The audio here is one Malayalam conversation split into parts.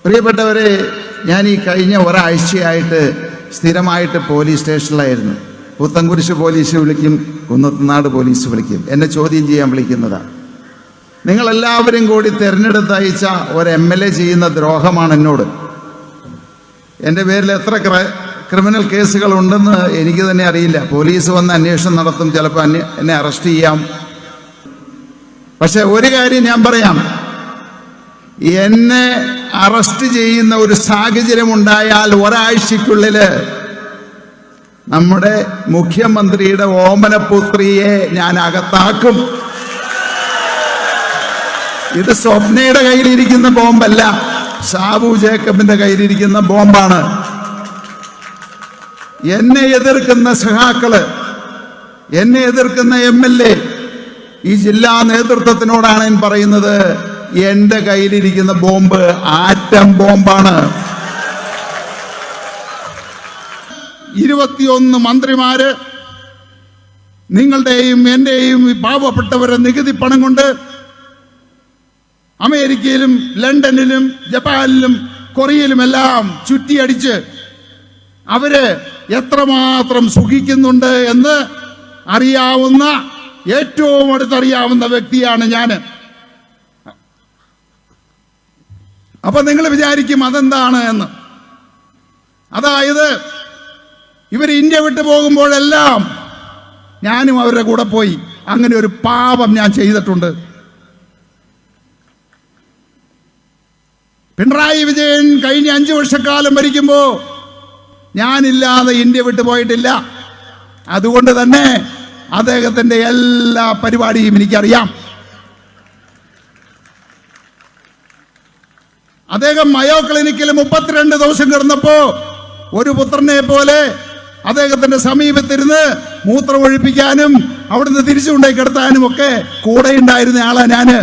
പ്രിയപ്പെട്ടവരെ, ഞാൻ ഈ കഴിഞ്ഞ ഒരാഴ്ചയായിട്ട് സ്ഥിരമായിട്ട് പോലീസ് സ്റ്റേഷനിലായിരുന്നു. പുത്തൻകുരിശ് പോലീസ് വിളിക്കും, കുന്നത്തുനാട് പോലീസ് വിളിക്കും, എന്നെ ചോദ്യം ചെയ്യാൻ വിളിക്കുന്നതാണ്. നിങ്ങളെല്ലാവരും കൂടി തിരഞ്ഞെടുത്തയച്ച ഒരു MLA ചെയ്യുന്ന ദ്രോഹമാണ് എന്നോട്. എൻ്റെ പേരിൽ എത്ര ക്രിമിനൽ കേസുകൾ ഉണ്ടെന്ന് എനിക്ക് തന്നെ അറിയില്ല. പോലീസ് വന്ന് അന്വേഷണം നടത്തും, ചിലപ്പോൾ എന്നെ അറസ്റ്റ് ചെയ്യാം. പക്ഷെ ഒരു കാര്യം ഞാൻ പറയാം, എന്നെ അറസ്റ്റ് ചെയ്യുന്ന ഒരു സാഹചര്യം ഉണ്ടായാൽ ഒരാഴ്ചക്കുള്ളിൽ നമ്മുടെ മുഖ്യമന്ത്രിയുടെ ഓമനപുത്രിയെ ഞാൻ അകത്താക്കും. ഇത് സ്വപ്നയുടെ കയ്യിലിരിക്കുന്ന ബോംബല്ല, ഷാബു ജേക്കബിന്റെ കയ്യിലിരിക്കുന്ന ബോംബാണ്. എന്നെ എതിർക്കുന്ന സഖാക്കള്, എന്നെ എതിർക്കുന്ന MLA, ഈ ജില്ലാ നേതൃത്വത്തിനോടാണ് ഞാൻ പറയുന്നത്, എന്റെ കയ്യിലിരിക്കുന്ന ബോംബ് ആറ്റം ബോംബാണ്. 21 മന്ത്രിമാര് നിങ്ങളുടെയും എന്റെയും പാവപ്പെട്ടവരെ നികുതി പണം കൊണ്ട് അമേരിക്കയിലും ലണ്ടനിലും ജപ്പാനിലും കൊറിയയിലുമെല്ലാം ചുറ്റിയടിച്ച് അവര് എത്രമാത്രം സുഖിക്കുന്നുണ്ട് എന്ന് അറിയാവുന്ന, ഏറ്റവും അടുത്തറിയാവുന്ന വ്യക്തിയാണ് ഞാൻ. അപ്പൊ നിങ്ങൾ വിചാരിക്കും അതെന്താണ് എന്ന്. അതായത് ഇവർ ഇന്ത്യ വിട്ടു പോകുമ്പോഴെല്ലാം ഞാനും അവരുടെ കൂടെ പോയി. അങ്ങനെ ഒരു പാപം ഞാൻ ചെയ്തിട്ടുണ്ട്. പിണറായി വിജയൻ കഴിഞ്ഞ 5 വർഷക്കാലം ഭരിക്കുമ്പോ ഞാനില്ലാതെ ഇന്ത്യ വിട്ടു പോയിട്ടില്ല. അതുകൊണ്ട് തന്നെ അദ്ദേഹത്തിന്റെ എല്ലാ പരിപാടിയും എനിക്കറിയാം. അദ്ദേഹം മയോ ക്ലിനിക്കിൽ 32 ദിവസം കിടന്നപ്പോ ഒരു പുത്രനെ പോലെ അദ്ദേഹത്തിന്റെ സമീപത്തിരുന്ന് മൂത്രമൊഴിപ്പിക്കാനും അവിടുന്ന് തിരിച്ചുകൊണ്ടേ കിടത്താനും ഒക്കെ കൂടെ ഉണ്ടായിരുന്ന ആളാ ഞാന്.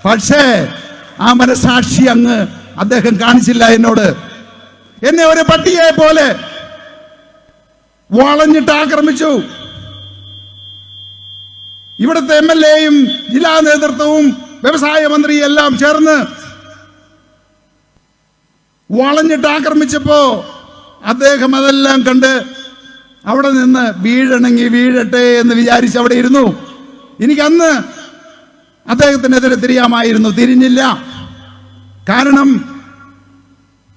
പക്ഷേ ആ മനസാക്ഷി അങ്ങ് അദ്ദേഹം കാണിച്ചില്ല എന്നോട്. എന്നെ ഒരു പട്ടിയെ പോലെ വളഞ്ഞിട്ട് ആക്രമിച്ചു. ഇവിടുത്തെ MLAയും ജില്ലാ നേതൃത്വവും വ്യവസായ മന്ത്രിയും എല്ലാം ചേർന്ന് വളഞ്ഞിട്ട് ആക്രമിച്ചപ്പോ അദ്ദേഹം അതെല്ലാം കണ്ട് അവിടെ നിന്ന് വീഴണമെങ്കിൽ വീഴട്ടെ എന്ന് വിചാരിച്ച് അവിടെ ഇരുന്നു. എനിക്കന്ന് അദ്ദേഹത്തിനെതിരെ തിരിയാമായിരുന്നു, തിരിഞ്ഞില്ല. കാരണം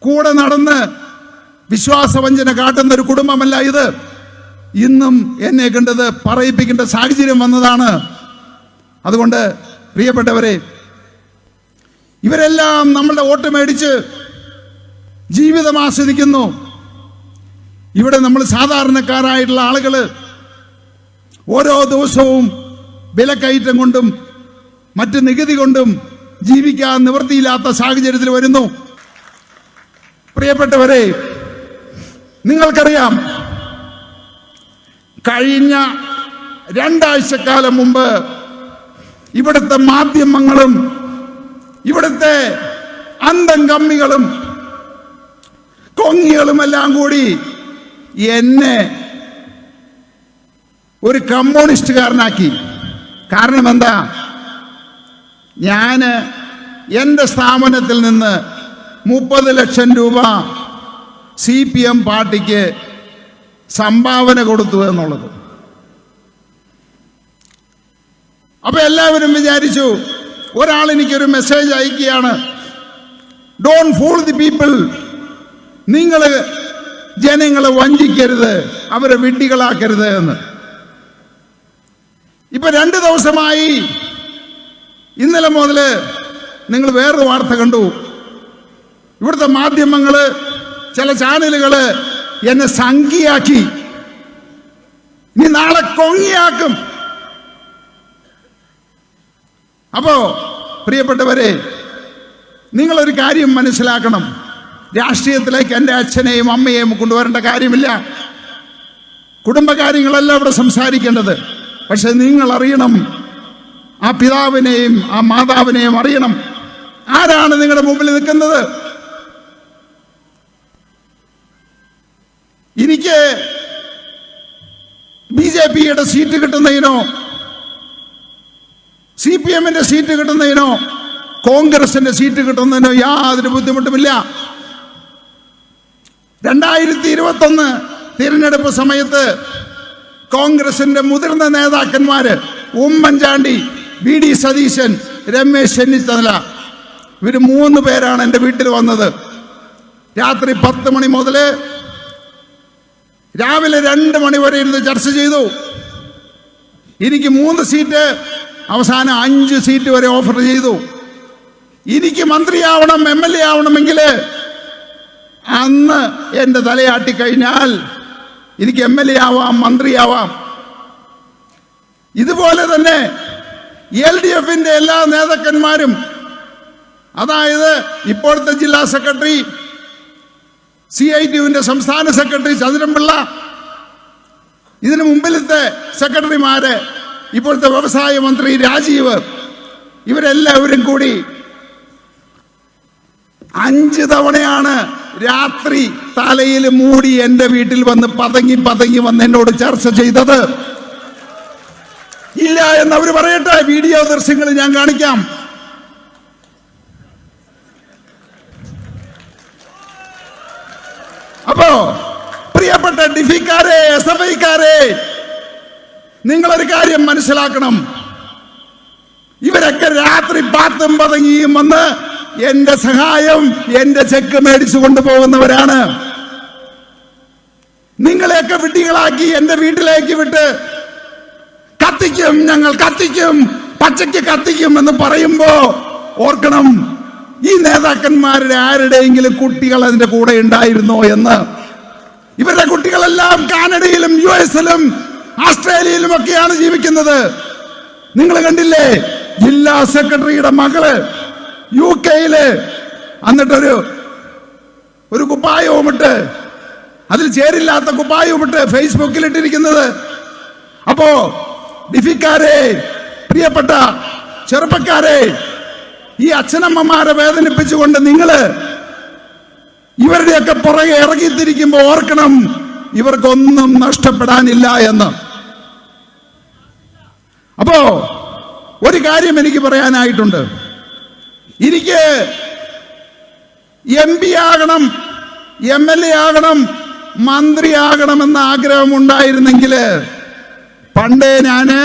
കൂടെ നടന്ന് വിശ്വാസവഞ്ചന കാട്ടുന്ന ഒരു കുടുംബമല്ല ഇത്. ഇന്നും എന്നെ കണ്ടത് പറയിപ്പിക്കേണ്ട സാഹചര്യം വന്നതാണ്. അതുകൊണ്ട് പ്രിയപ്പെട്ടവരെ, ഇവരെല്ലാം നമ്മളുടെ വോട്ട് മേടിച്ച് ജീവിതം ആസ്വദിക്കുന്നു. ഇവിടെ നമ്മൾ സാധാരണക്കാരായിട്ടുള്ള ആളുകൾ ഓരോ ദിവസവും വിലക്കയറ്റം കൊണ്ടും മറ്റ് നികുതി കൊണ്ടും ജീവിക്കാൻ നിവൃത്തിയില്ലാത്ത സാഹചര്യത്തിൽ വരുന്നു. പ്രിയപ്പെട്ടവരെ, നിങ്ങൾക്കറിയാം, കഴിഞ്ഞ 2 ആഴ്ചക്കാലം മുമ്പ് ഇവിടുത്തെ മാധ്യമങ്ങളും ഇവിടുത്തെ അന്തം കമ്മികളും കൊങ്ങികളും എല്ലാം കൂടി എന്നെ ഒരു കമ്മ്യൂണിസ്റ്റുകാരനാക്കി. കാരണം എന്താ? ഞാന് എൻ്റെ സ്ഥാപനത്തിൽ നിന്ന് 30 ലക്ഷം രൂപ CPM പാർട്ടിക്ക് സംഭാവന കൊടുത്തു എന്നുള്ളത്. അപ്പൊ എല്ലാവരും വിചാരിച്ചു, ഒരാൾ എനിക്കൊരു മെസ്സേജ് അയക്കുകയാണ്, ഡോണ്ട് ഫൂൾ ദി പീപ്പിൾ, നിങ്ങൾ ജനങ്ങളെ വഞ്ചിക്കരുത്, അവരെ വിഡ്ഢികളാക്കരുത് എന്ന്. ഇപ്പൊ 2 ദിവസമായി, ഇന്നലെ മുതല് നിങ്ങൾ വേറൊരു വാർത്ത കണ്ടു. ഇവിടുത്തെ മാധ്യമങ്ങള്, ചില ചാനലുകള് എന്നെ സംഖ്യയാക്കി, ഇനി നാളെ കൊങ്ങിയാക്കും. അപ്പോ പ്രിയപ്പെട്ടവരെ, നിങ്ങളൊരു കാര്യം മനസ്സിലാക്കണം. രാഷ്ട്രീയത്തിലേക്ക് എൻ്റെ അച്ഛനെയും അമ്മയെയും കൊണ്ടുവരേണ്ട കാര്യമില്ല. കുടുംബകാര്യങ്ങളല്ല ഇവിടെ സംസാരിക്കേണ്ടത്. പക്ഷെ നിങ്ങൾ അറിയണം, ആ പിതാവിനെയും ആ മാതാവിനെയും അറിയണം. ആരാണ് നിങ്ങളുടെ മുമ്പിൽ നിൽക്കുന്നത്? എനിക്ക് BJPയുടെ സീറ്റ് കിട്ടുന്നതിനോ CPMന്റെ സീറ്റ് കിട്ടുന്നതിനോ കോൺഗ്രസിന്റെ സീറ്റ് കിട്ടുന്നതിന് യാതൊരു ബുദ്ധിമുട്ടുമില്ല. 2021 തിരഞ്ഞെടുപ്പ് സമയത്ത് കോൺഗ്രസിന്റെ മുതിർന്ന നേതാക്കന്മാര് ഉമ്മൻചാണ്ടി, വി.ഡി. സതീശൻ, രമേശ് ചെന്നിത്തല, ഇവര് 3 പേരാണ് എൻ്റെ വീട്ടിൽ വന്നത്. രാത്രി 10 മണി മുതൽ രാവിലെ 2 മണി വരെ ഇരുന്ന് ചർച്ച ചെയ്തു. എനിക്ക് 3 സീറ്റ്, അവസാനം 5 സീറ്റ് വരെ ഓഫർ ചെയ്തു. എനിക്ക് മന്ത്രിയാവണം, MLA ആവണമെങ്കിൽ അന്ന് എൻ്റെ തലയാട്ടി കഴിഞ്ഞാൽ എനിക്ക് MLA ആവാം, മന്ത്രിയാവാം. ഇതുപോലെ തന്നെ LDF-ന്റെ എല്ലാ നേതാക്കന്മാരും, അതായത് ഇപ്പോഴത്തെ ജില്ലാ സെക്രട്ടറി, CITU-വിന്റെ സംസ്ഥാന സെക്രട്ടറി ചതുരംപിള്ള, ഇതിനു മുമ്പിലത്തെ സെക്രട്ടറിമാര്, ഇപ്പോഴത്തെ വ്യവസായ മന്ത്രി രാജീവ്, ഇവരെല്ലാവരും കൂടി 5 തവണയാണ് രാത്രി തലയിൽ മൂടി എൻ്റെ വീട്ടിൽ വന്ന് പതങ്ങി വന്ന് എന്നോട് ചർച്ച ചെയ്തത്. ഇല്ല എന്നവർ പറയട്ടെ, വീഡിയോ ദൃശ്യങ്ങൾ ഞാൻ കാണിക്കാം. അപ്പോ പ്രിയപ്പെട്ട ഡിഫിക്കാരെ, SFI-ക്കാരെ, നിങ്ങളൊരു കാര്യം മനസ്സിലാക്കണം. ഇവരൊക്കെ രാത്രി പാത്തും പതങ്ങിയും വന്ന് എന്റെ സഹായം, എന്റെ ചെക്ക് മേടിച്ചു കൊണ്ടുപോകുന്നവരാണ്. നിങ്ങളെയൊക്കെ വിഡ്ഢികളാക്കി എന്റെ വീട്ടിലേക്ക് വിട്ട് കത്തിക്കും, ഞങ്ങൾ കത്തിക്കും, പച്ചയ്ക്ക് കത്തിക്കും എന്ന് പറയുമ്പോ ഓർക്കണം, ഈ നേതാക്കന്മാരുടെ ആരുടെയെങ്കിലും കുട്ടികൾ അതിന്റെ കൂടെ ഉണ്ടായിരുന്നോ എന്ന്. ഇവരുടെ കുട്ടികളെല്ലാം കാനഡയിലും US-ലും ഓസ്ട്രേലിയയിലും ഒക്കെയാണ് ജീവിക്കുന്നത്. നിങ്ങൾ കണ്ടില്ലേ, ജില്ലാ സെക്രട്ടറിയുടെ മകള് UK-യില് എന്നിട്ടൊരു കുപ്പായവുമിട്ട്, അതിൽ ചേരില്ലാത്ത കുപ്പായവുമിട്ട് ഫേസ്ബുക്കിൽ ഇട്ടിരിക്കുന്നത്. അപ്പോ ഡിഫിക്കാരെ, പ്രിയപ്പെട്ട ചെറുപ്പക്കാരെ, ഈ അച്ഛനമ്മമാരെ വേദനിപ്പിച്ചുകൊണ്ട് നിങ്ങള് ഇവരുടെയൊക്കെ പുറകെ ഇറങ്ങിത്തിരിക്കുമ്പോ ഓർക്കണം, ഇവർക്കൊന്നും നഷ്ടപ്പെടാനില്ല എന്ന്. അപ്പോ ഒരു കാര്യം എനിക്ക് പറയാനായിട്ടുണ്ട്. എനിക്ക് MP ആകണം, MLA ആകണം, മന്ത്രിയാകണമെന്ന ആഗ്രഹമുണ്ടായിരുന്നെങ്കിൽ പണ്ടേ ഞാന്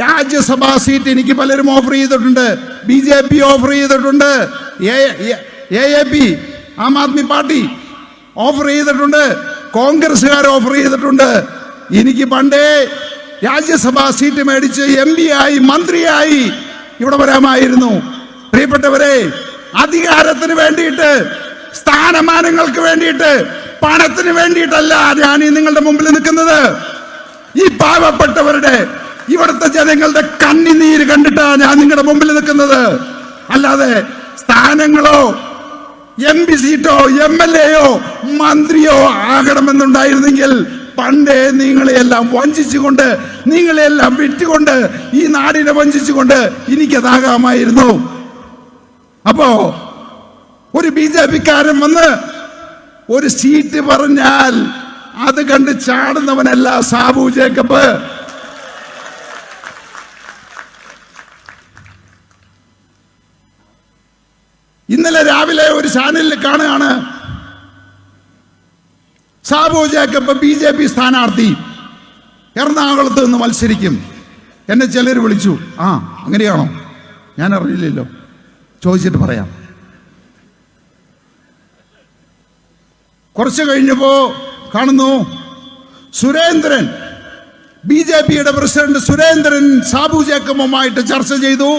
രാജ്യസഭാ സീറ്റ് എനിക്ക് പലരും ഓഫർ ചെയ്തിട്ടുണ്ട്. BJP ഓഫർ ചെയ്തിട്ടുണ്ട്, AAP Aam Aadmi party offer ചെയ്തിട്ടുണ്ട്, കോൺഗ്രസ്സുകാർ ഓഫർ ചെയ്തിട്ടുണ്ട്. എനിക്ക് പണ്ടേ രാജ്യസഭാ സീറ്റ് മേടിച്ച് MP ആയി, മന്ത്രിയായി ഇവിടെ വരാമായിരുന്നു. പ്രിയപ്പെട്ടവരെ, അധികാരത്തിന് വേണ്ടിയിട്ട്, സ്ഥാനമാനങ്ങൾക്ക് വേണ്ടിയിട്ട്, പണത്തിന് വേണ്ടിയിട്ടല്ല ഞാൻ ഈ നിങ്ങളുടെ മുമ്പിൽ നിൽക്കുന്നത്. ഈ പാവപ്പെട്ടവരുടെ, ഇവിടുത്തെ ജനങ്ങളുടെ കണ്ണുനീര് കണ്ടിട്ടാണ് ഞാൻ നിങ്ങളുടെ മുമ്പിൽ നിൽക്കുന്നത്. അല്ലാതെ സ്ഥാനങ്ങളോ MP സീറ്റോ MLA-യോ മന്ത്രിയോ ആകണമെന്നുണ്ടായിരുന്നെങ്കിൽ പണ്ടേ നിങ്ങളെയെല്ലാം വഞ്ചിച്ചുകൊണ്ട്, നിങ്ങളെയെല്ലാം വിറ്റുകൊണ്ട്, ഈ നാടിനെ വഞ്ചിച്ചുകൊണ്ട് എനിക്കതാകാമായിരുന്നു. അപ്പോ ഒരു BJP-ക്കാരൻ വന്ന് ഒരു സീറ്റ് പറഞ്ഞാൽ അത് കണ്ട് ചാടുന്നവനല്ല സാബു ജേക്കബ്. ഇന്നലെ രാവിലെ ഒരു ചാനലിൽ കാണുകയാണ്, സാബു ജേക്കബ് BJP സ്ഥാനാർത്ഥി എറണാകുളത്ത് നിന്ന് മത്സരിക്കും. എന്നെ ചിലർ വിളിച്ചു. ആ, അങ്ങനെയാണോ? ഞാൻ അറിയില്ലല്ലോ, ചോദിച്ചിട്ട് പറയാം. കുറച്ച് കഴിഞ്ഞപ്പോ കാണുന്നു, സുരേന്ദ്രൻ, BJP-യുടെ പ്രസിഡന്റ് സുരേന്ദ്രൻ സാബു ജേക്കബുമായിട്ട് ചർച്ച ചെയ്തു,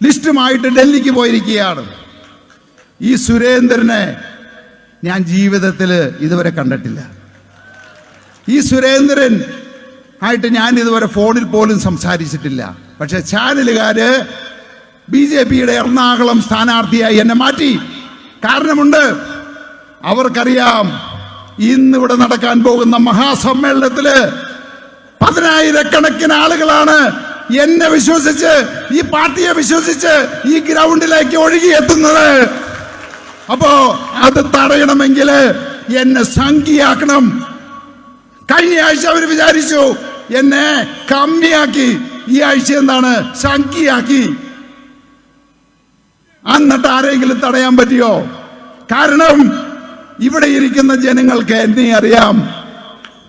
ലിസ്റ്റുമായിട്ട് ഡൽഹിക്ക് പോയിരിക്കുകയാണ്. ഈ സുരേന്ദ്രനെ ഞാൻ ജീവിതത്തിൽ ഇതുവരെ കണ്ടിട്ടില്ല. ഈ സുരേന്ദ്രൻ ആയിട്ട് ഞാൻ ഇതുവരെ ഫോണിൽ പോലും സംസാരിച്ചിട്ടില്ല. പക്ഷെ ചാനലുകാര് BJP-യുടെ എറണാകുളം സ്ഥാനാർത്ഥിയായി എന്നെ മാറ്റി. കാരണമുണ്ട്, അവർക്കറിയാം ഇന്നിവിടെ നടക്കാൻ പോകുന്ന മഹാസമ്മേളനത്തില് 10,000-കണക്കിന് ആളുകളാണ് എന്നെ വിശ്വസിച്ച്, ഈ പാർട്ടിയെ വിശ്വസിച്ച് ഈ ഗ്രൗണ്ടിലേക്ക് ഒഴുകിയെത്തുന്നത്. അപ്പോ അത് തടയണമെങ്കിൽ എന്നെ സംഖ്യയാക്കണം. കഴിഞ്ഞ ആഴ്ച അവർ വിചാരിച്ചു എന്നെ കമ്മിയാക്കി, ഈ ആഴ്ച എന്താണ്, സംഖ്യയാക്കി. എന്നിട്ട് ആരെങ്കിലും തടയാൻ പറ്റിയോ? കാരണം ഇവിടെ ഇരിക്കുന്ന ജനങ്ങൾക്ക് എന്നെ അറിയാം.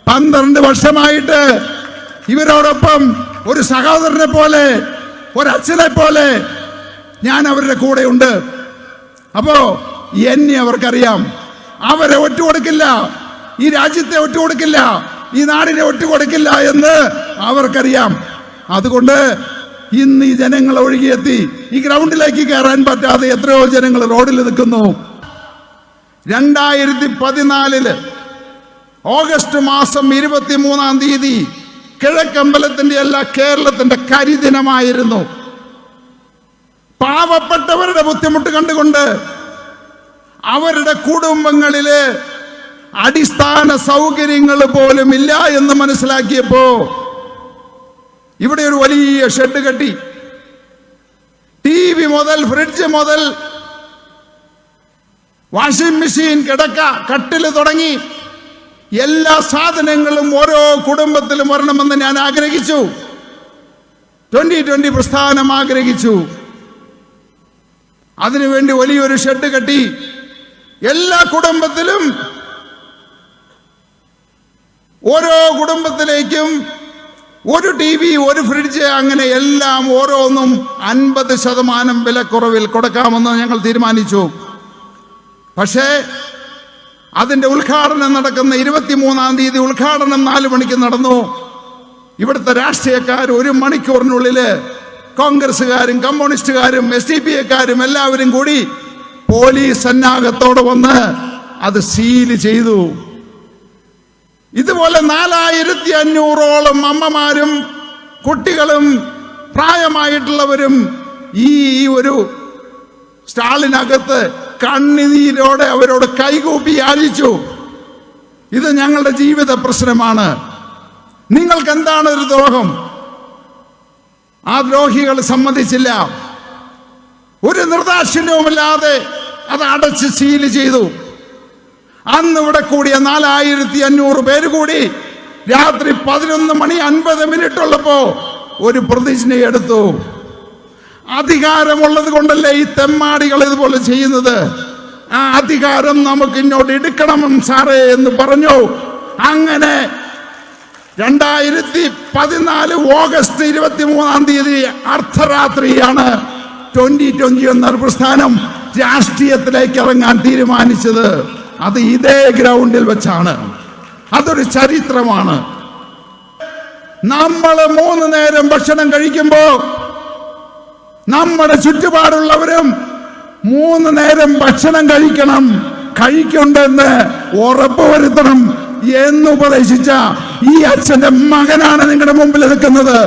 12 വർഷമായിട്ട് ഇവരോടൊപ്പം ഒരു സഹോദരനെ പോലെ, ഒരച്ഛനെ പോലെ ഞാൻ അവരുടെ കൂടെ ഉണ്ട്. അപ്പോ എന്നെ അവർക്കറിയാം. അവരെ ഒറ്റുകൊടുക്കില്ല, ഈ രാജ്യത്തെ ഒറ്റുകൊടുക്കില്ല, ഈ നാടിനെ ഒറ്റുകൊടുക്കില്ല എന്ന് അവർക്കറിയാം. അതുകൊണ്ട് ഇന്ന് ഈ ജനങ്ങൾ ഒഴുകിയെത്തി ഈ ഗ്രൗണ്ടിലേക്ക് കയറാൻ പറ്റാതെ എത്രയോ ജനങ്ങൾ റോഡിൽ നിൽക്കുന്നു. 2014 ഓഗസ്റ്റ് മാസം 23-ാം തീയതി കിഴക്കമ്പലത്തിന്റെ അല്ല, കേരളത്തിന്റെ കരിദിനമായിരുന്നു. പാവപ്പെട്ടവരുടെ ബുദ്ധിമുട്ട് കണ്ടുകൊണ്ട് അവരുടെ കുടുംബങ്ങളില് അടിസ്ഥാന സൗകര്യങ്ങൾ പോലും ഇല്ല എന്ന് മനസ്സിലാക്കിയപ്പോ ഇവിടെ ഒരു വലിയ ഷെഡ് കെട്ടി. TV മുതൽ ഫ്രിഡ്ജ് മുതൽ വാഷിംഗ് മെഷീൻ, കിടക്ക, കട്ടില് തുടങ്ങി എല്ലാ സാധനങ്ങളും ഓരോ കുടുംബത്തിലും വരണമെന്ന് ഞാൻ ആഗ്രഹിച്ചു. 2020 പ്രസ്ഥാനം ആഗ്രഹിച്ചു. അതിനുവേണ്ടി വലിയൊരു ഷെഡ് കെട്ടി. എല്ലാ കുടുംബത്തിലും, ഓരോ കുടുംബത്തിലേക്കും ഒരു TV, ഒരു ഫ്രിഡ്ജ്, അങ്ങനെ എല്ലാം ഓരോന്നും 50% വിലക്കുറവിൽ കൊടുക്കാമെന്ന് ഞങ്ങൾ തീരുമാനിച്ചു. പക്ഷേ അതിന്റെ ഉദ്ഘാടനം നടക്കുന്ന 23-ാം തീയതി ഉദ്ഘാടനം 4 മണിക്ക് നടന്നു. ഇവിടുത്തെ രാഷ്ട്രീയക്കാർ 1 മണിക്കൂറിനുള്ളിൽ കോൺഗ്രസ്സുകാരും കമ്മ്യൂണിസ്റ്റുകാരും SDPക്കാരും എല്ലാവരും കൂടി പോലീസ് സന്നാഹത്തോടെ വന്ന് അത് സീല് ചെയ്തു. ഇതുപോലെ 4500ഓളം അമ്മമാരും കുട്ടികളും പ്രായമായിട്ടുള്ളവരും ഈ ഒരു സ്റ്റാളിനകത്ത് കണ്ണുനീരോടെ അവരോട് കൈകൂപ്പി യാചിച്ചു. ഇത് ഞങ്ങളുടെ ജീവിത പ്രശ്നമാണ്, നിങ്ങൾക്ക് എന്താണ് ഒരു ദ്രോഹം? ആ ദ്രോഹികൾ സമ്മതിച്ചില്ല. ഒരു നിർദാക്ഷിണ്യവുമില്ലാതെ അത് അടച്ച് സീല് ചെയ്തു. അന്ന് ഇവിടെ കൂടിയ 4500 പേര് കൂടി രാത്രി 11:50 ഒരു പ്രതിജ്ഞ എടുത്തു. അധികാരമുള്ളത് കൊണ്ടല്ലേ ഈ തെമ്മാടികൾ ഇതുപോലെ ചെയ്യുന്നത്? ആ അധികാരം നമുക്ക് ഇങ്ങോട്ട് എടുക്കണം സാറേ എന്ന് പറഞ്ഞു. അങ്ങനെ 2014 ഓഗസ്റ്റ് 23-ാം തീയതി അർദ്ധരാത്രിയാണ് 2020 എന്ന പ്രസ്ഥാനം രാഷ്ട്രീയത്തിലേക്ക് ഇറങ്ങാൻ തീരുമാനിച്ചത്. അത് ഇതേ ഗ്രൗണ്ടിൽ വെച്ചാണ്. അതൊരു ചരിത്രമാണ്. നമ്മൾ 3 നേരം ഭക്ഷണം കഴിക്കുമ്പോ നമ്മുടെ ചുറ്റുപാടുള്ളവരും 3 നേരം ഭക്ഷണം കഴിക്കുന്നുണ്ടെന്ന് ഉറപ്പുവരുത്തണം എന്ന് ഉപദേശിച്ച ഈ അച്ഛന്റെ മകനാണ് നിങ്ങളുടെ മുമ്പിൽ നിൽക്കുന്നത്.